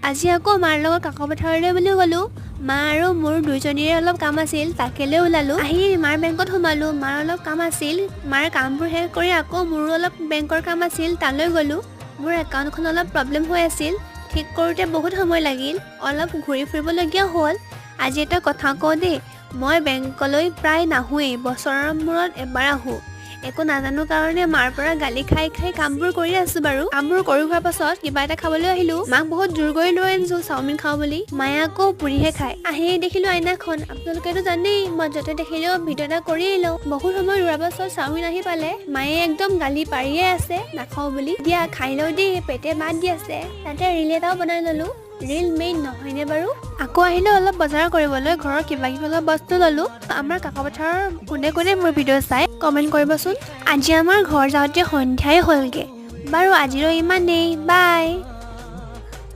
আজি আকৌ মাৰ লগত কাকো পথাৰলৈ বুলি গ'লো। মা আৰু মোৰ দুইজনীৰে অলপ কাম আছিল, তাকেলৈ ওলালো। আহি মাৰ বেংকত সোমালো। মাৰ অলপ কাম আছিল, মাৰ কামবোৰ শেষ কৰি আকৌ মোৰো অলপ বেংকৰ কাম আছিল, তালৈ গ'লো। মোৰ একাউণ্টখন অলপ প্ৰব্লেম হৈ আছিল, ঠিক কৰোঁতে বহুত সময় লাগিল, অলপ ঘূৰি ফুৰিবলগীয়া হ'ল। আজি এটা কথা কওঁ দেই, মই বেংকলৈ প্ৰায় নাহোৱেই, বছৰৰ মূৰত এবাৰ আহোঁ। একো নাজানো কাৰণে মাৰ পৰা গালি খাই খাই কামবোৰ কৰি আছো বাৰু। কামবোৰ কৰি হোৱাৰ পাছত কিবা এটা খাবলৈ আহিলো। মাক বহুত জোৰ কৰি লৈ আনিছো চাওমিন খাওঁ বুলি। মায়ে আকৌ পুৰিহে খায়। আহি দেখিলো আইনাখন। আপোনালোকেতো জানেই মই য'তে দেখিলেও ভিডিঅ' এটা কৰিয়েই লওঁ। বহুত সময় ৰোৱাৰ পাছত চাওমিন আহি পালে। মায়ে একদম গালি পাৰিয়ে আছে নাখাওঁ বুলি। দিয়া খাই লওঁ দেই, পেটে মাত দি আছে। তাতে ৰিল এটাও বনাই ললো। ৰিল মেইন নহয়নে বাৰু। আকৌ আহিলো অলপ বজাৰ কৰিবলৈ, ঘৰৰ কিবা কিবি অলপ বস্তু ললো। আমাৰ কাকো পথাৰৰ কোনে কোনে মোৰ ভিডিঅ' চাই কমেণ্ট কৰিবচোন। আজি আমাৰ ঘৰ যাওঁতে সন্ধিয়াই হ'লগে। বাৰু আজিলৈ ইমানেই, বাই।